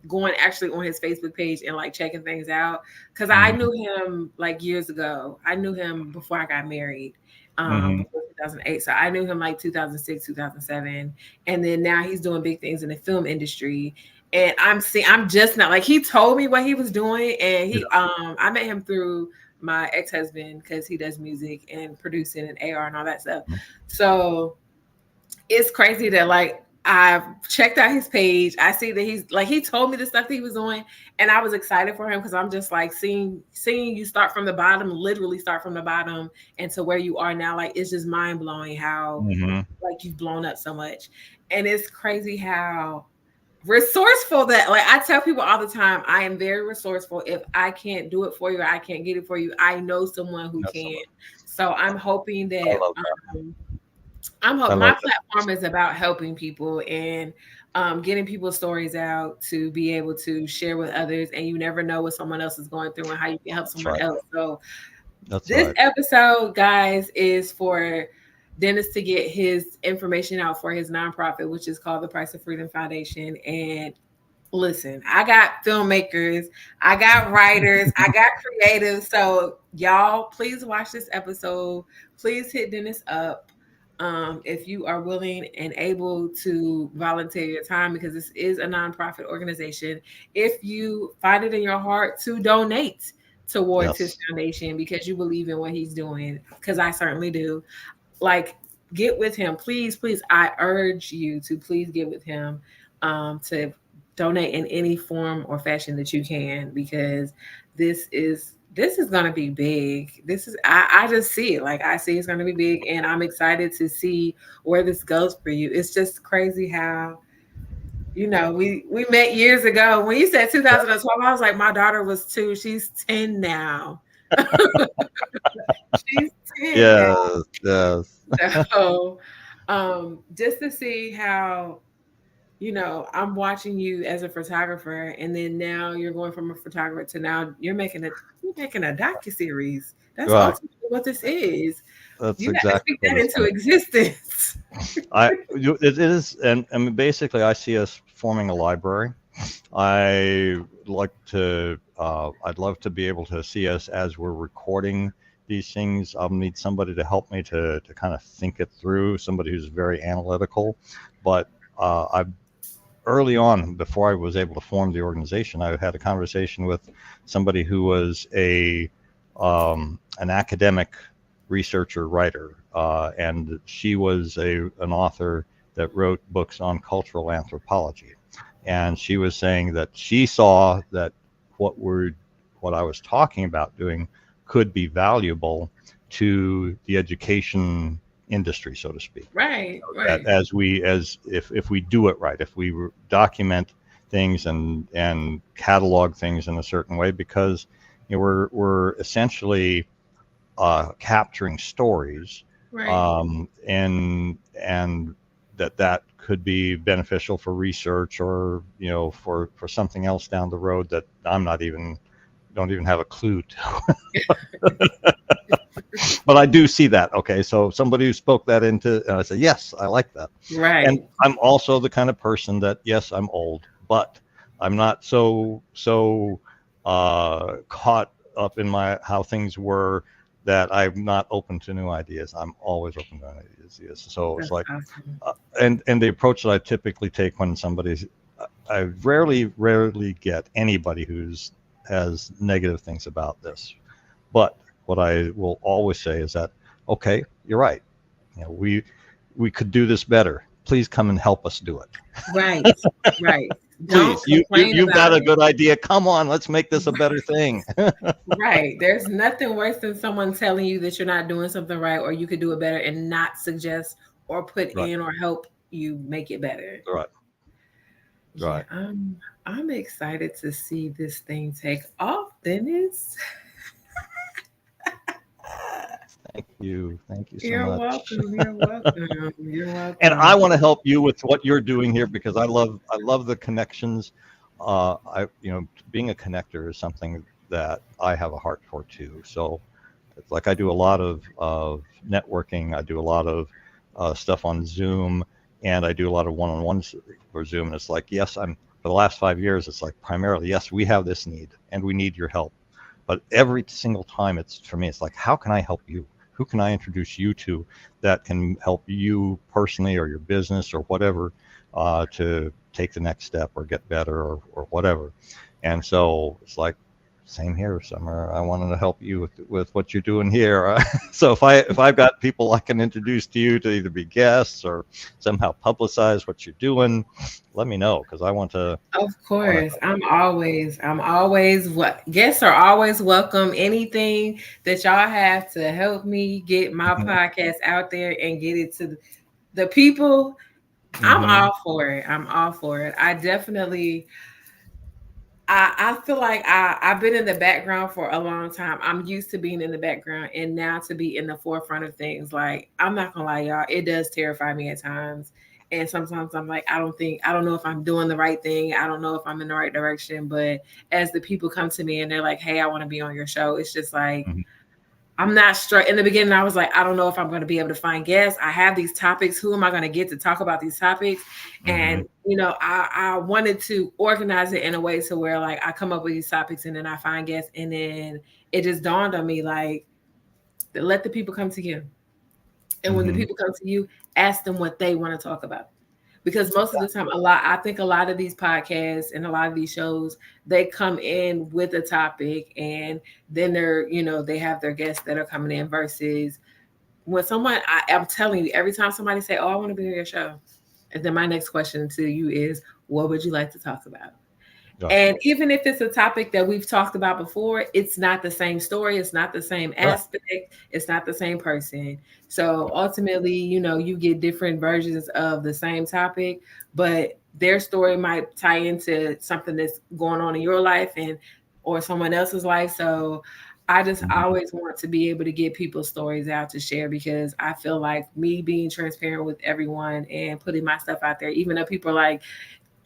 going actually on his Facebook page and checking things out, because I knew him years ago. I knew him before I got married, before 2008. So I knew him 2006, 2007, and then now he's doing big things in the film industry. And I'm just not he told me what he was doing, and I met him through my ex-husband because he does music and producing and AR and all that stuff. So it's crazy that I've checked out his page. I see that he's he told me the stuff that he was doing, and I was excited for him because I'm just seeing you start from the bottom, literally start from the bottom, and to where you are now. It's just mind blowing how you've blown up so much, and it's crazy how resourceful that I tell people all the time. I am very resourceful. If I can't do it for you or I can't get it for you, I know someone who can. So I'm hoping that. My platform is about helping people and getting people's stories out to be able to share with others. And you never know what someone else is going through and how you can help someone else. So this episode, guys, is for Dennis to get his information out for his nonprofit, which is called the Price of Freedom Foundation. And listen, I got filmmakers, I got writers, I got creatives. So y'all, please watch this episode. Please hit Dennis up. If you are willing and able to volunteer your time, because this is a nonprofit organization. If you find it in your heart to donate towards his foundation because you believe in what he's doing, because I certainly do, get with him. Please, I urge you to please get with him to donate in any form or fashion that you can, because this is going to be big. I just see it. I see it's going to be big, and I'm excited to see where this goes for you. It's just crazy how, we met years ago. When you said 2012, I was my daughter was 2. She's 10 now. She's 10 now. Yes. So just to see how, I'm watching you as a photographer, and then now you're going from a photographer to now you're making a docuseries. That's ultimately what this is. That's you exactly got to speak that into existence. It is, and basically, I see us forming a library. I'd love to be able to see us as we're recording these things. I'll need somebody to help me to kind of think it through. Somebody who's very analytical, but early on, before I was able to form the organization, I had a conversation with somebody who was an academic researcher, writer, and she was an author that wrote books on cultural anthropology. And she was saying that she saw that what I was talking about doing could be valuable to the education industry, so to speak. Right. That as if we do it right, if we document things and catalog things in a certain way, because we're essentially capturing stories, Right. and that could be beneficial for research, or for something else down the road that don't even have a clue to. But I do see that. Okay, so somebody who spoke that into, and I said, yes, I like that. And Right. I'm also the kind of person that, yes, I'm old, but I'm not so caught up in how things were, that I'm not open to new ideas. I'm always open to new ideas. Yes. So it's That's like, awesome. and the approach that I typically take when I rarely get anybody has negative things about this. But what I will always say is that, okay, you're right. We could do this better. Please come and help us do it. Right. Right. Don't Please, complain you've got about a it. good idea. Come on, let's make this a better thing. Right. There's nothing worse than someone telling you that you're not doing something right or you could do it better and not suggest or put Right, in or help you make it better. right, Yeah, right. I'm excited to see this thing take off, Dennis. Thank you so You're much. welcome. You're welcome. You're And I welcome. want to help you with what you're doing here, because I love the connections. Being a connector is something that I have a heart for too. So it's like I do a lot of networking. I do a lot of stuff on Zoom, and I do a lot of one-on-ones for Zoom. And it's like, yes, for the last 5 years, it's like primarily, yes, we have this need and we need your help. But every single time, for me, it's like, how can I help you? Who can I introduce you to that can help you personally, or your business, or whatever, to take the next step or get better, or whatever. And so it's like, same here, Summer. I wanted to help you with what you're doing here. So if I've got people I can introduce to you to either be guests or somehow publicize what you're doing, let me know, because I want to. Of course. I'm always what guests are always welcome. Anything that y'all have to help me get my podcast out there and get it to the people, I'm Mm-hmm. all for it. I'm all for it. I definitely I feel like I've been in the background for a long time. I'm used to being in the background, and now to be in the forefront of things. Like, I'm not gonna lie, y'all, it does terrify me at times. And sometimes I'm like, I don't know if I'm doing the right thing. I don't know if I'm in the right direction. But as the people come to me and they're like, hey, I want to be on your show, it's just like, Mm-hmm. I'm not sure. In the beginning, I was like, I don't know if I'm going to be able to find guests. I have these topics. Who am I going to get to talk about these topics? Mm-hmm. And, I wanted to organize it in a way to where, like, I come up with these topics and then I find guests. And then it just dawned on me, like, let the people come to you. And when the Mm-hmm. people come to you, ask them what they want to talk about. Because most of the time, I think a lot of these podcasts and a lot of these shows, they come in with a topic and then they have their guests that are coming in versus when I'm telling you, every time somebody say, oh, I want to be on your show. And then my next question to you is, what would you like to talk about? Right. And even if it's a topic that we've talked about before, it's not the same story. It's not the same Right. aspect. It's not the same person. So ultimately, you get different versions of the same topic, but their story might tie into something that's going on in your life or someone else's life. So I just Mm-hmm. always want to be able to get people's stories out to share, because I feel like me being transparent with everyone and putting my stuff out there, even though people are like,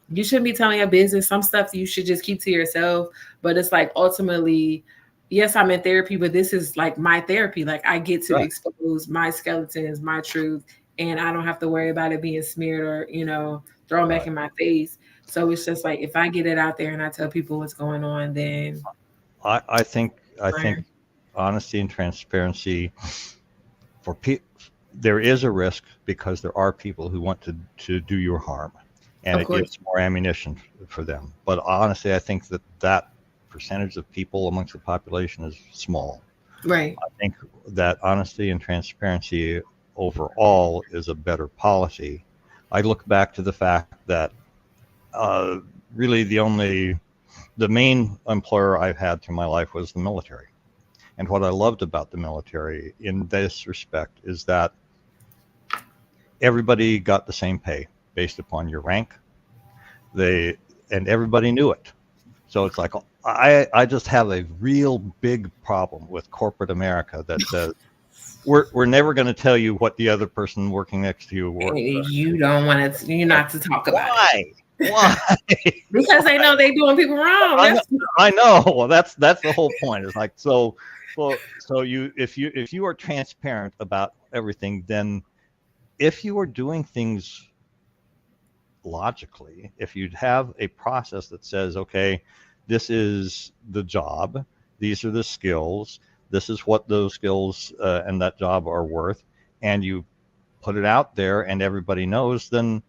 you shouldn't be telling your business. Some stuff you should just keep to yourself. But it's like, ultimately, yes, I'm in therapy, but this is like my therapy. Like, I get to Right. expose my skeletons, my truth, and I don't have to worry about it being smeared or, thrown back Right. in my face. So it's just like, if I get it out there and I tell people what's going on, then I think fine. honesty and transparency for people, there is a risk, because there are people who want to do you harm, and Of it course. gives more ammunition for them. But honestly, I think that percentage of people amongst the population is small. Right. I think that honesty and transparency overall is a better policy. I look back to the fact that uh, really the main employer I've had through my life was the military. And what I loved about the military in this respect is that everybody got the same pay based upon your rank. And everybody knew it. So it's like, I just have a real big problem with corporate America that says we're never going to tell you what the other person working next to you works. You don't want to, you not to talk about it. Why? Because they know they're doing people wrong. I know. Well, that's the whole point. It's like, so if you are transparent about everything, then if you are doing things logically, if you have a process that says, okay, this is the job, these are the skills, this is what those skills and that job are worth, and you put it out there and everybody knows, then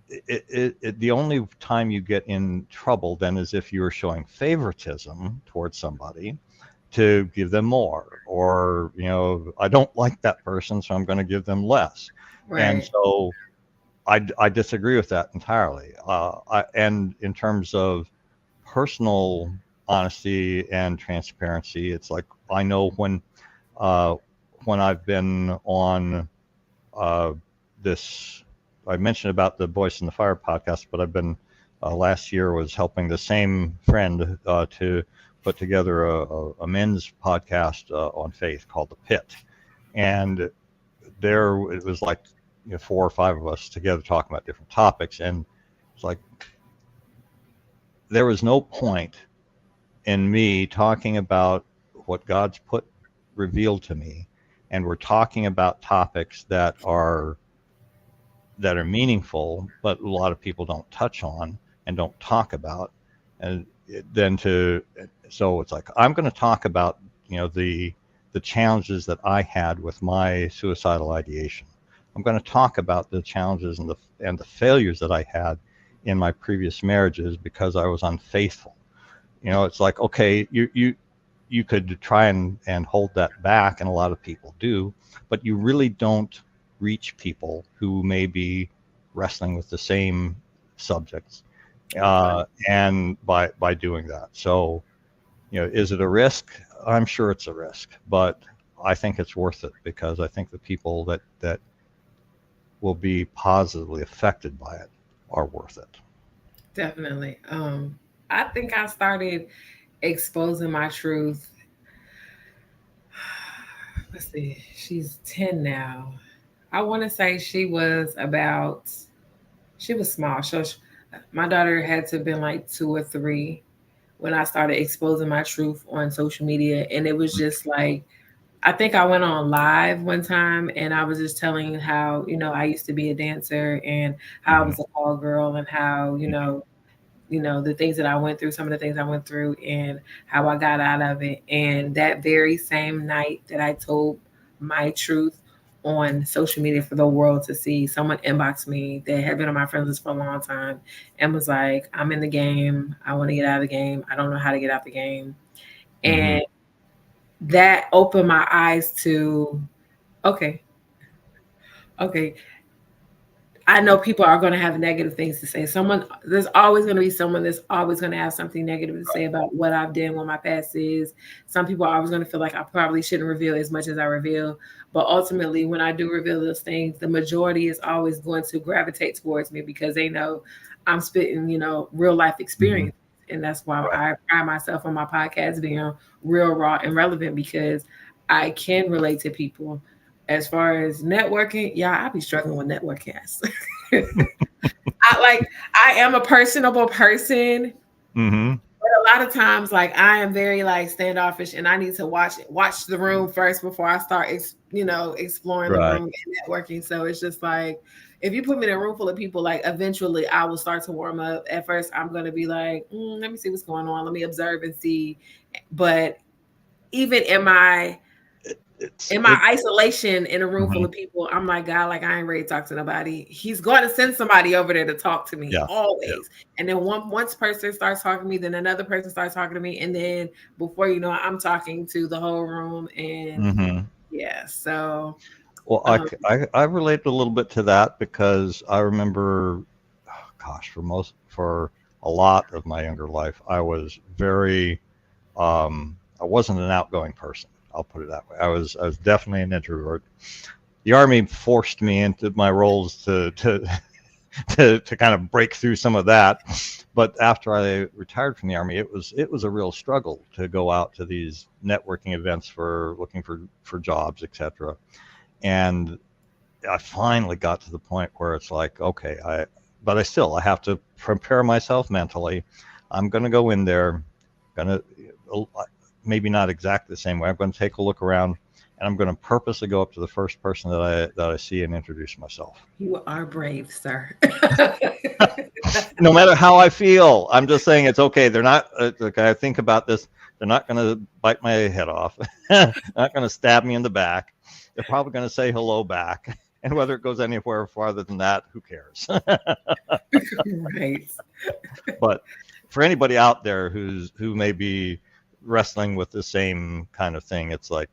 the only time you get in trouble then is if you're showing favoritism towards somebody to give them more, or I don't like that person, so I'm going to give them less. Right. And so I disagree with that entirely. And in terms of personal honesty and transparency, it's like, I know when I've been on this, I mentioned about the Voice in the Fire podcast, but I've been last year was helping the same friend to put together a men's podcast on faith called The Pit. And there it was like 4 or 5 of us together talking about different topics. And it's like, there was no point in me talking about what God's revealed to me. And we're talking about topics that are meaningful, but a lot of people don't touch on and don't talk about. And then so it's like, I'm going to talk about, the challenges that I had with my suicidal ideation. I'm going to talk about the challenges and the failures that I had in my previous marriages because I was unfaithful. It's like, okay, you could try and hold that back, and a lot of people do, but you really don't reach people who may be wrestling with the same subjects, and by doing that. So, is it a risk? I'm sure it's a risk, but I think it's worth it, because I think the people that will be positively affected by it are worth it. Definitely. I think I started exposing my truth. Let's see, she's 10 now. I want to say she was small. So my daughter had to have been like 2 or 3 when I started exposing my truth on social media. And it was just like, I think I went on live one time and I was just telling how, I used to be a dancer and how I was a call girl and how, the things that I went through, some of the things I went through and how I got out of it. And that very same night that I told my truth on social media for the world to see, someone inboxed me that had been on my friends list for a long time and was like, I'm in the game. I want to get out of the game. I don't know how to get out the game. And that opened my eyes to, okay. I know people are going to have negative things to say. There's always going to be someone that's always going to have something negative to say about what I've done, what my past is. Some people are always going to feel like I probably shouldn't reveal as much as I reveal. But ultimately, when I do reveal those things, the majority is always going to gravitate towards me because they know I'm spitting, real life experience. And that's why I pride myself on my podcast being real, raw, and relevant, because I can relate to people. As far as networking, I be struggling with networking. I am a personable person, but a lot of times, I am very standoffish, and I need to watch the room first before I start, exploring the room and networking. So it's just like, if you put me in a room full of people, eventually I will start to warm up. At first, I'm going to be like, let me see what's going on. Let me observe and see. But even in my isolation in a room full of people, I'm like, God, I ain't ready to talk to nobody. He's going to send somebody over there to talk to me always. And then once person starts talking to me, then another person starts talking to me. And then before you know it, I'm talking to the whole room. And so. Well, I relate a little bit to that because I remember, for a lot of my younger life, I was very, I wasn't an outgoing person. I'll put it that way. I was definitely an introvert. the Army forced me into my roles to kind of break through some of that. But after I retired from the Army, it was a real struggle to go out to these networking events for looking for jobs, etc. And I finally got to the point where it's like, okay, I have to prepare myself mentally. I'm going to go in there, going to maybe not exactly the same way. I'm going to take a look around, and I'm going to purposely go up to the first person that I see and introduce myself. You are brave, sir. No matter how I feel, I'm just saying it's okay. They're not. I think about this. They're not going to bite my head off. They're not going to stab me in the back. They're probably going to say hello back. And whether it goes anywhere farther than that, who cares? Right. But for anybody out there who may be wrestling with the same kind of thing, it's like,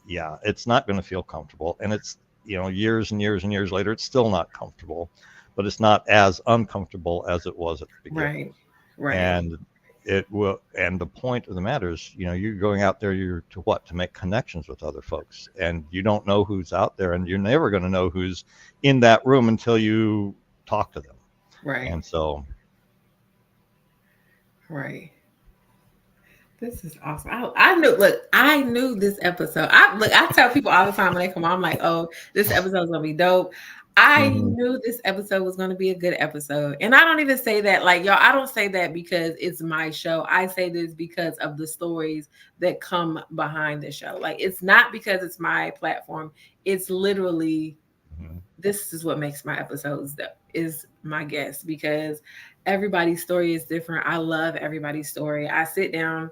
yeah, it's not going to feel comfortable. And it's, years and years and years later, it's still not comfortable, but it's not as uncomfortable as it was at the beginning. Right. And it will. And the point of the matter is, you're going out there, to make connections with other folks, and you don't know who's out there, and you're never going to know who's in that room until you talk to them. Right. And so. Right. This is awesome. I knew this episode. I tell people all the time when they come on, I'm like, oh, this episode's gonna be dope. I knew this episode was going to be a good episode. And I don't even say that, like, y'all, I don't say that because it's my show. I say this because of the stories that come behind the show. Like, it's not because it's my platform. It's literally, this is what makes my episodes, is my guest, because everybody's story is different. I love everybody's story. I sit down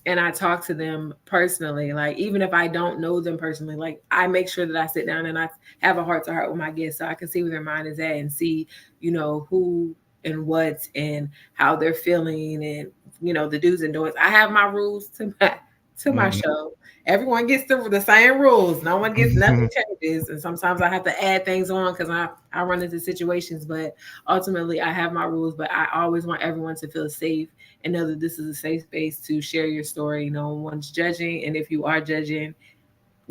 and I talk to them personally. Like, even if I don't know them personally, like, I make sure that I sit down and I have a heart to heart with my guests so I can see where their mind is at and see, who and what and how they're feeling and, the do's and don'ts. I have my rules to my show. Everyone gets the same rules. No one gets nothing changes. And sometimes I have to add things on because I run into situations, but ultimately I have my rules, but I always want everyone to feel safe and know that this is a safe space to share your story. No one's judging. And if you are judging,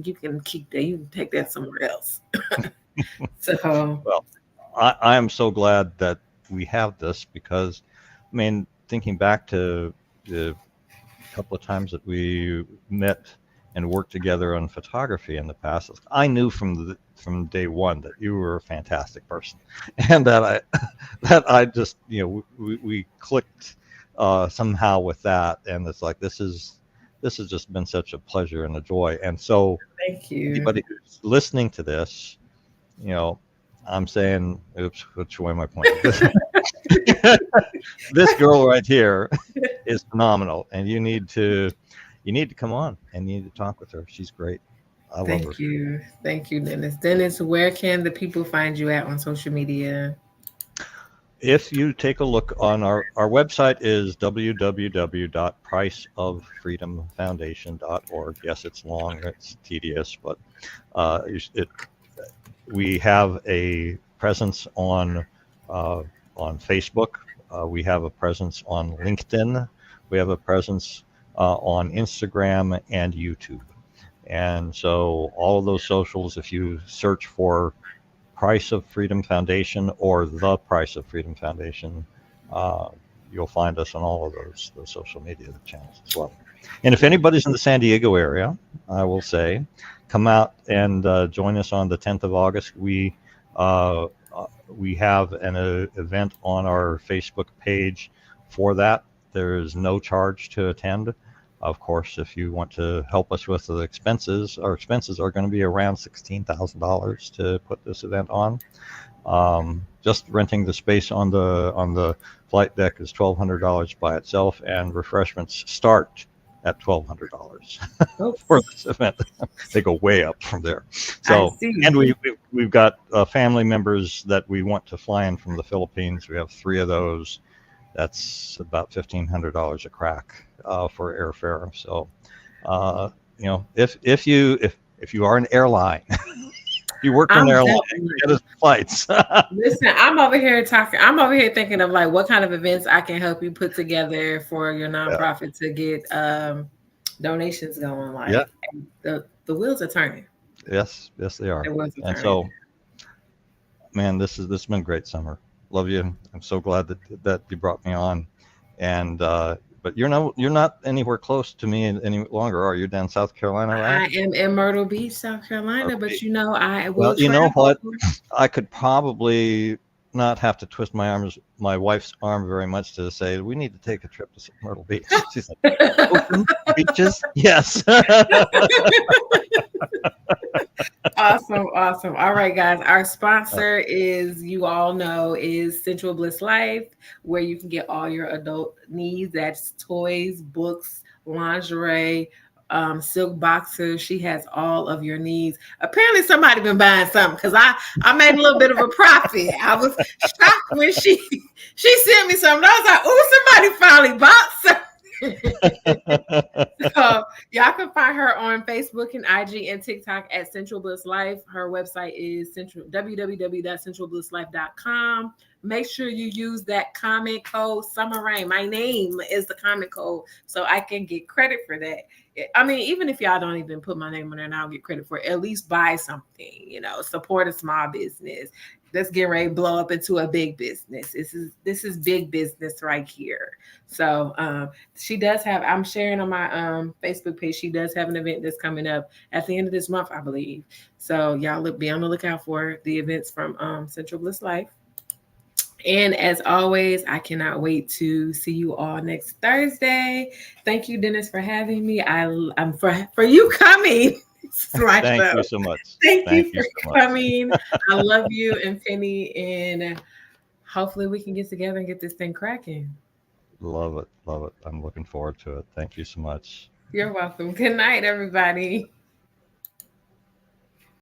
you can keep that. You can take that somewhere else. So, well, I am so glad that we have this because, thinking back to the couple of times that we met and worked together on photography in the past, I knew from day one that you were a fantastic person, and that I just we clicked somehow with that, and it's like this has just been such a pleasure and a joy. And so, thank you. Anybody who's listening to this, I'm saying, oops, which way am I pointing? This girl right here is phenomenal, and you need to come on and you need to talk with her. She's great. I love her. Thank you, Dennis. Dennis, where can the people find you at on social media? If you take a look on our website is www.priceoffreedomfoundation.org. Yes, it's long, it's tedious, but we have a presence on Facebook. We have a presence on LinkedIn. We have a presence on Instagram and YouTube. And so all of those socials, if you search for Price of Freedom Foundation or the Price of Freedom Foundation, you'll find us on all of those social media channels as well. And if anybody's in the San Diego area, I will say, come out and join us on the 10th of August. We have an event on our Facebook page for that. There is no charge to attend. Of course, if you want to help us with the expenses, our expenses are going to be around $16,000 to put this event on. Just renting the space on the flight deck is $1,200 by itself, and refreshments start at $1,200 for this event. They go way up from there. So, and we've got family members that we want to fly in from the Philippines. We have 3 of those. That's about $1,500 a crack for airfare. So, if you are an airline, you work in an airline, get us flights. Listen, I'm over here thinking of like what kind of events I can help you put together for your nonprofit to get donations going. Like, the wheels are turning. Yes, they are. There was a And time. so, man, this has been a great summer. Love you. I'm so glad that you brought me on. And but you're not anywhere close to me any longer, are you? Down South Carolina, right? I am in Myrtle Beach, South Carolina, Myrtle but Beach. I Well, will you know travel. what? I could probably not have to twist my wife's arm very much to say we need to take a trip to Myrtle Beach. She's like, ocean, beaches, yes. Awesome, awesome. All right, guys. Our sponsor you all know, is Central Bliss Life, where you can get all your adult needs. That's toys, books, lingerie, silk boxers. She has all of your needs. Apparently, somebody been buying something because I made a little bit of a profit. I was shocked when she sent me something. I was like, oh, somebody finally bought something. So y'all can find her on Facebook and IG and TikTok at Central Bliss Life. Her website is www.centralblisslife.com. Make sure you use that comment code Summer Rain. My name is the comment code, so I can get credit for that. I mean, even if y'all don't even put my name on there and I'll get credit for it, at least buy something, support a small business. Let's get ready to blow up into a big business. This is big business right here. So she does have, I'm sharing on my Facebook page, she does have an event that's coming up at the end of this month, I believe. So y'all be on the lookout for the events from Central Bliss Life. And as always, I cannot wait to see you all next Thursday. Thank you, Dennis, for having me. I'm for you coming. Thank you so much. Thank you for coming. I love you and Penny, and hopefully we can get together and get this thing cracking. Love it. I'm looking forward to it. Thank you so much. You're welcome. Good night, everybody.